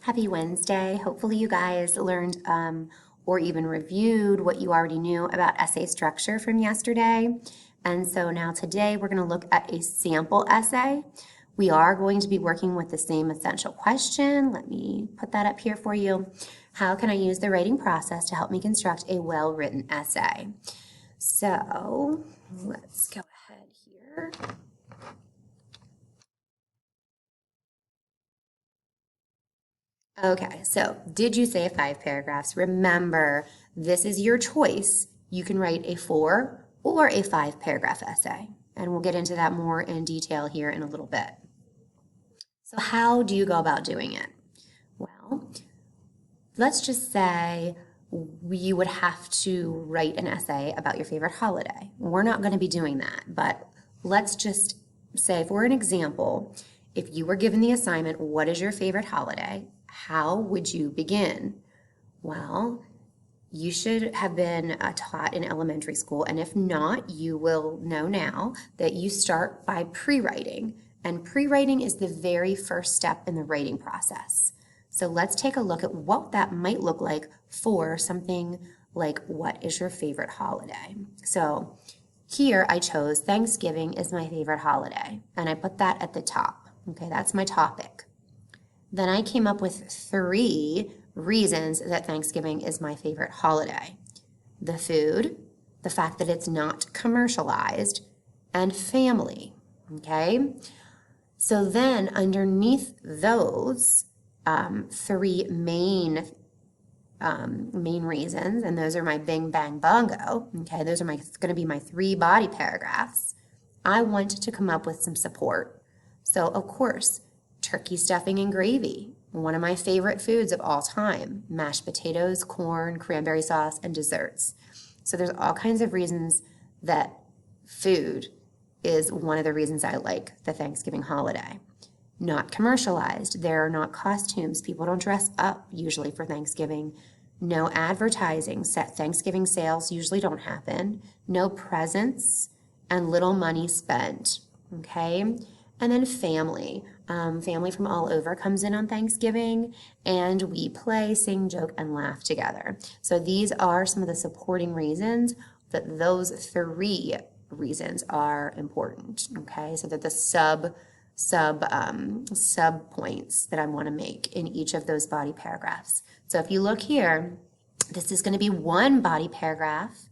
Happy Wednesday. Hopefully you guys learned or even reviewed what you already knew about essay structure from yesterday. And so now today we're going to look at a sample essay. We are going to be working with the same essential question. Let me put that up here for you. How can I use the writing process to help me construct a well-written essay? So let's go ahead here. Okay, so did you say 5 paragraphs? Remember, this is your choice. You can write a 4 or a 5 paragraph essay, and we'll get into that more in detail here in a little bit. So how do you go about doing it? Well, let's just say you would have to write an essay about your favorite holiday. We're not going to be doing that, but let's just say, for an example, if you were given the assignment, what is your favorite holiday? How would you begin? Well, you should have been taught in elementary school, and if not, you will know now that you start by pre-writing, and pre-writing is the very first step in the writing process. So let's take a look at what that might look like for something like, what is your favorite holiday? So here I chose Thanksgiving is my favorite holiday, and I put that at the top. Okay, that's my topic. Then I came up with 3 reasons that Thanksgiving is my favorite holiday. The food, the fact that it's not commercialized, and family, okay? So then underneath those 3 main reasons, and those are my bing, bang, bongo, okay? Those are going to be my 3 body paragraphs. I wanted to come up with some support. So of course, turkey stuffing and gravy, one of my favorite foods of all time, mashed potatoes, corn, cranberry sauce, and desserts. So there's all kinds of reasons that food is one of the reasons I like the Thanksgiving holiday. Not commercialized. There are not costumes. People don't dress up usually for Thanksgiving. No advertising. Thanksgiving sales usually don't happen. No presents and little money spent. Okay? And then family. Family from all over comes in on Thanksgiving, and we play, sing, joke, and laugh together. So these are some of the supporting reasons that those 3 reasons are important. Okay, so that the sub points that I want to make in each of those body paragraphs. So if you look here, this is going to be one body paragraph.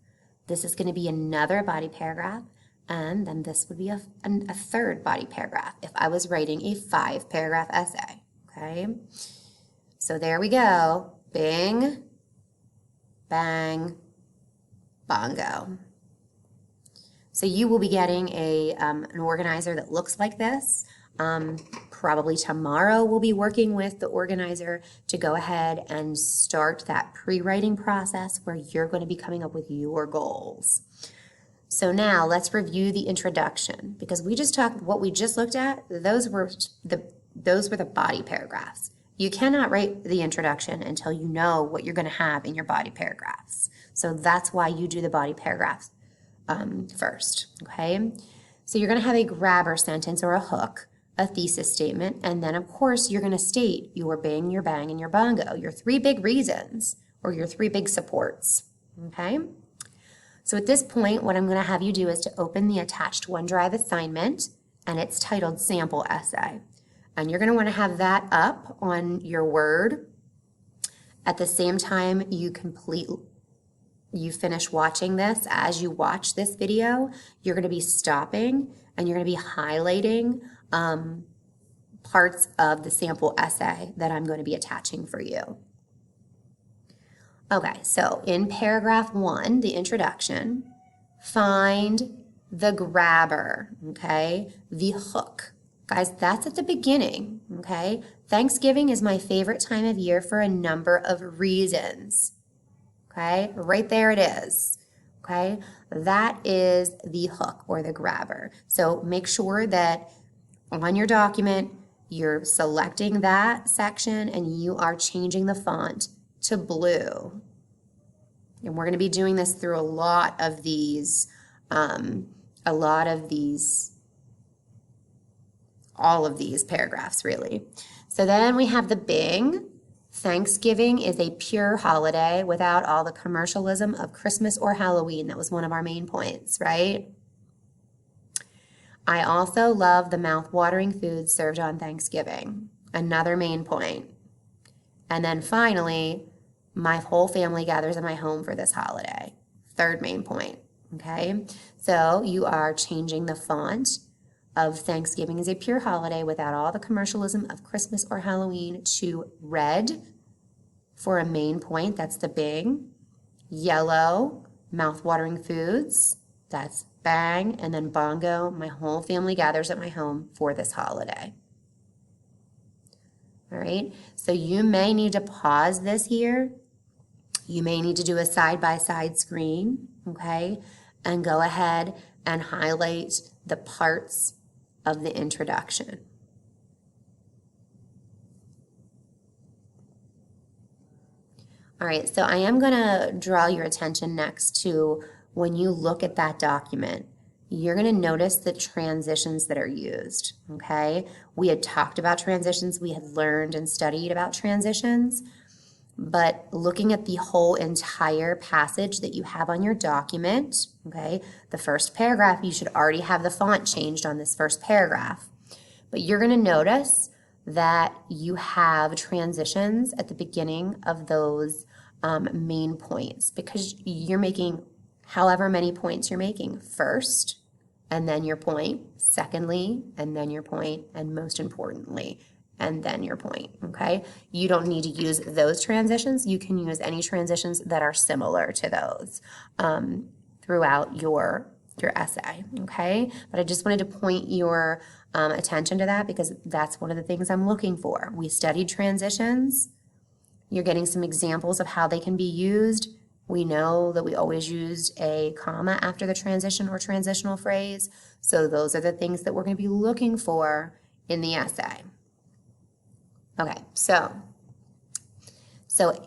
This is going to be another body paragraph. And then this would be a 3rd body paragraph if I was writing a 5 paragraph essay, okay? So there we go, bing, bang, bongo. So you will be getting an organizer that looks like this. Probably tomorrow we'll be working with the organizer to go ahead and start that pre-writing process where you're going to be coming up with your goals. So now let's review the introduction, because we just talked, what we just looked at, those were the body paragraphs. You cannot write the introduction until you know what you're going to have in your body paragraphs. So that's why you do the body paragraphs first, okay? So you're going to have a grabber sentence or a hook, a thesis statement, and then of course you're going to state your bing, your bang, and your bongo, your 3 big reasons or your 3 big supports, okay? So at this point, what I'm going to have you do is to open the attached OneDrive assignment, and it's titled Sample Essay. And you're going to want to have that up on your Word. At the same time you finish watching this, as you watch this video, you're going to be stopping and you're going to be highlighting parts of the sample essay that I'm going to be attaching for you. Okay, so in paragraph 1, the introduction, find the grabber, okay? The hook. Guys, that's at the beginning, okay? Thanksgiving is my favorite time of year for a number of reasons, okay? Right there it is, okay? That is the hook or the grabber. So make sure that on your document, you're selecting that section and you are changing the font to blue. And we're going to be doing this through a lot of these, all of these paragraphs really. So then we have the bing. Thanksgiving is a pure holiday without all the commercialism of Christmas or Halloween. That was one of our main points, right? I also love the mouth-watering foods served on Thanksgiving. Another main point. And then finally, my whole family gathers in my home for this holiday. Third main point, okay? So you are changing the font of Thanksgiving is a pure holiday without all the commercialism of Christmas or Halloween to red for a main point, that's the bing. Yellow, mouth-watering foods, that's bang. And then bongo, my whole family gathers at my home for this holiday. All right, so you may need to pause this here. You may need to do a side-by-side screen, okay? And go ahead and highlight the parts of the introduction. All right, so I am going to draw your attention next to when you look at that document, you're going to notice the transitions that are used, okay? We had talked about transitions, we had learned and studied about transitions, but looking at the whole entire passage that you have on your document, okay, the first paragraph, you should already have the font changed on this first paragraph. But you're going to notice that you have transitions at the beginning of those main points because you're making however many points you're making first, and then your point, secondly, and then your point, and most importantly, and then your point, okay? You don't need to use those transitions. You can use any transitions that are similar to those throughout your essay, okay? But I just wanted to point your attention to that because that's one of the things I'm looking for. We studied transitions. You're getting some examples of how they can be used. We know that we always used a comma after the transition or transitional phrase. So those are the things that we're going to be looking for in the essay. Okay, so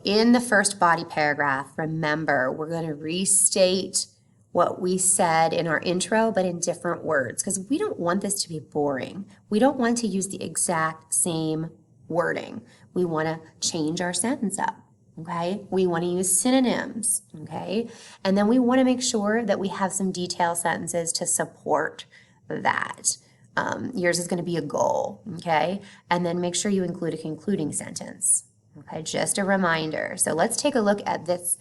in the first body paragraph, remember, we're going to restate what we said in our intro, but in different words, because we don't want this to be boring. We don't want to use the exact same wording. We want to change our sentence up, okay? We want to use synonyms, okay? And then we want to make sure that we have some detailed sentences to support that. Yours is going to be a goal, okay? And then make sure you include a concluding sentence, okay? Just a reminder. So let's take a look at this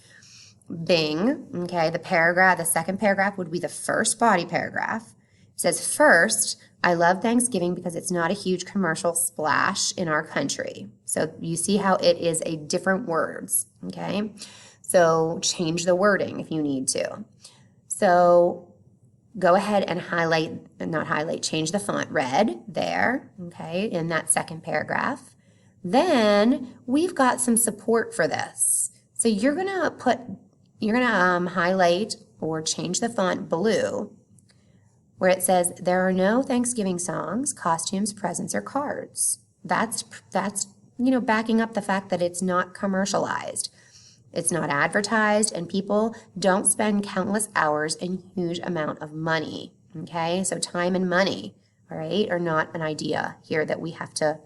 bing, okay? The second paragraph would be the first body paragraph. It says, first, I love Thanksgiving because it's not a huge commercial splash in our country. So you see how it is a different words, okay? So change the wording if you need to. So go ahead and change the font red there, okay, in that second paragraph. Then we've got some support for this. So you're gonna highlight or change the font blue where it says there are no Thanksgiving songs, costumes, presents, or cards. That's backing up the fact that it's not commercialized. It's not advertised, and people don't spend countless hours and huge amount of money, okay? So time and money, all right, are not an idea here that we have to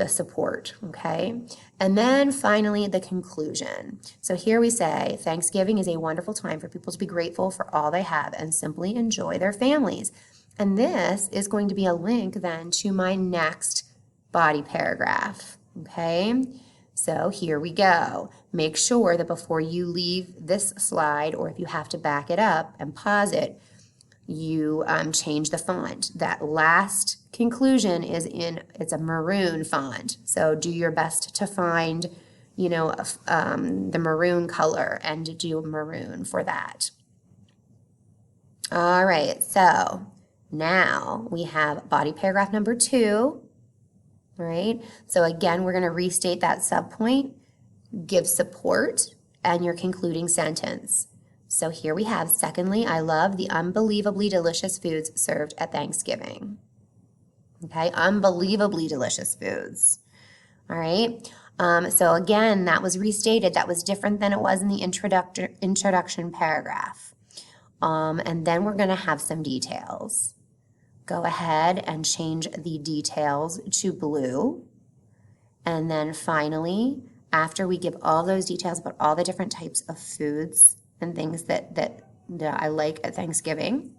support, okay? And then finally, the conclusion. So here we say, Thanksgiving is a wonderful time for people to be grateful for all they have and simply enjoy their families. And this is going to be a link then to my next body paragraph, okay? So here we go. Make sure that before you leave this slide, or if you have to back it up and pause it, you change the font. That last conclusion it's a maroon font. So do your best to find, the maroon color and do maroon for that. All right, so now we have body paragraph number 2. All right, so again, we're going to restate that subpoint, give support, and your concluding sentence. So here we have, secondly, I love the unbelievably delicious foods served at Thanksgiving. Okay, unbelievably delicious foods. All right, so again, that was restated. That was different than it was in the introduction paragraph. And then we're going to have some details. Go ahead and change the details to blue. And then finally, after we give all those details about all the different types of foods and things that I like at Thanksgiving,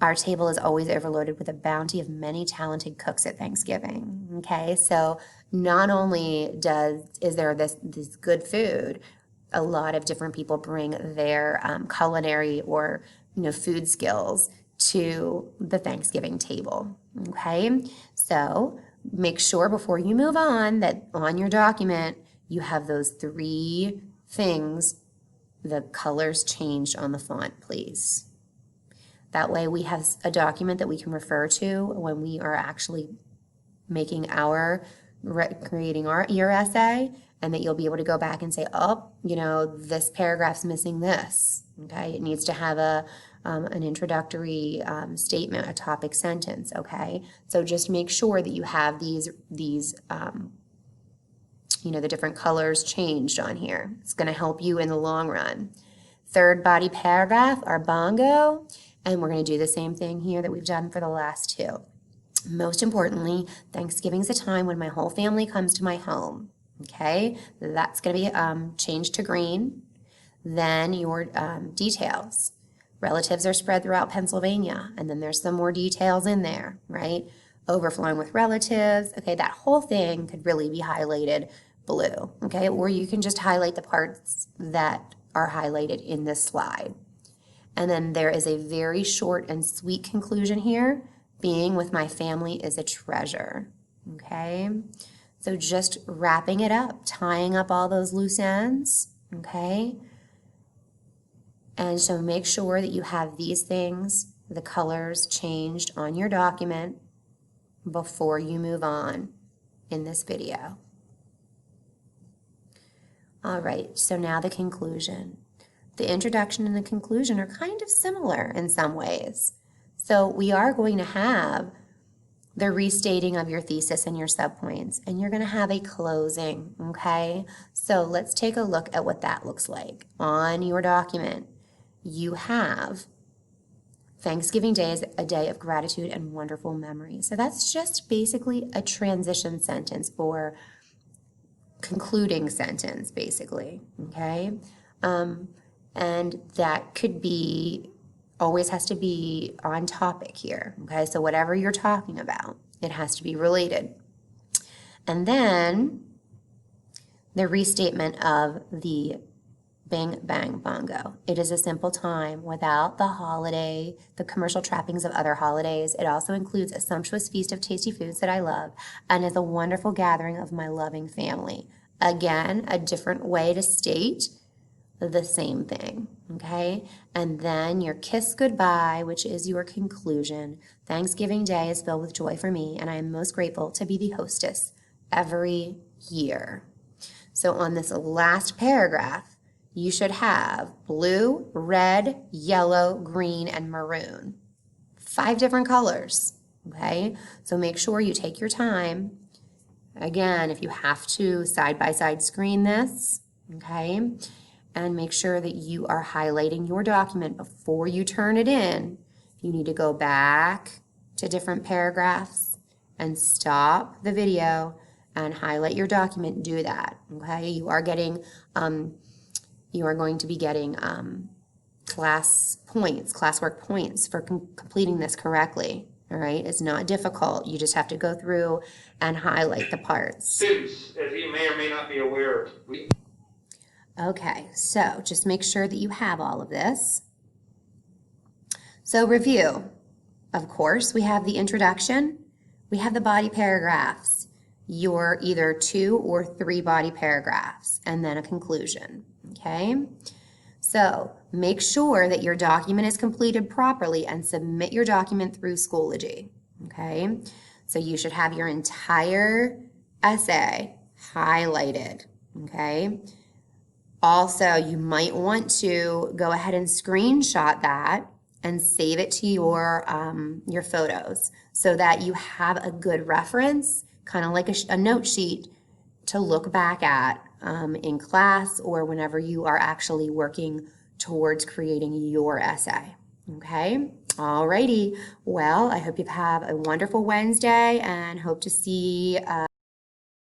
our table is always overloaded with a bounty of many talented cooks at Thanksgiving. Okay, so not only is there this good food, a lot of different people bring their culinary or food skills to the Thanksgiving table. Okay, so make sure before you move on that on your document you have those 3 things, the colors changed on the font, please. That way we have a document that we can refer to when we are actually making creating your essay, and that you'll be able to go back and say, oh, this paragraph's missing this. Okay, it needs to have an introductory statement, a topic sentence. Okay, so just make sure that you have these the different colors changed on here. It's going to help you in the long run. Third body paragraph, our bongo. And we're going to do the same thing here that we've done for the last 2. Most importantly, Thanksgiving's a time when my whole family comes to my home. Okay, that's going to be changed to green. Then your details. Relatives are spread throughout Pennsylvania, and then there's some more details in there, right? Overflowing with relatives. Okay, that whole thing could really be highlighted blue. Okay, or you can just highlight the parts that are highlighted in this slide. And then there is a very short and sweet conclusion here, being with my family is a treasure. Okay, so just wrapping it up, tying up all those loose ends. Okay, and so make sure that you have these things, the colors changed on your document before you move on in this video. All right, so now the conclusion. The introduction and the conclusion are kind of similar in some ways. So we are going to have the restating of your thesis and your subpoints, and you're going to have a closing, okay? So let's take a look at what that looks like. On your document, you have Thanksgiving Day is a day of gratitude and wonderful memories. So that's just basically a transition sentence or concluding sentence, basically, okay? And that could be, always has to be on topic here, okay? So whatever you're talking about, it has to be related. And then the restatement of the Bing Bang Bongo. It is a simple time without the holiday, the commercial trappings of other holidays. It also includes a sumptuous feast of tasty foods that I love, and is a wonderful gathering of my loving family. Again, a different way to state the same thing, okay? And then your kiss goodbye, which is your conclusion. Thanksgiving Day is filled with joy for me, and I am most grateful to be the hostess every year. So on this last paragraph, you should have blue, red, yellow, green, and maroon. 5 different colors, okay? So make sure you take your time. Again, if you have to side-by-side screen this, okay? And make sure that you are highlighting your document before you turn it in. If you need to go back to different paragraphs and stop the video and highlight your document, do that, okay? You are getting, you are going to be getting classwork points for completing this correctly, all right? It's not difficult. You just have to go through and highlight the parts. Students, as you may or may not be aware of, Okay, so just make sure that you have all of this. So review. Of course, we have the introduction. We have the body paragraphs. Your either 2 or 3 body paragraphs, and then a conclusion, okay? So make sure that your document is completed properly and submit your document through Schoology, okay? So you should have your entire essay highlighted, okay? Also, you might want to go ahead and screenshot that and save it to your photos so that you have a good reference, kind of like a note sheet to look back at in class or whenever you are actually working towards creating your essay, okay? Alrighty, well, I hope you have a wonderful Wednesday and hope to see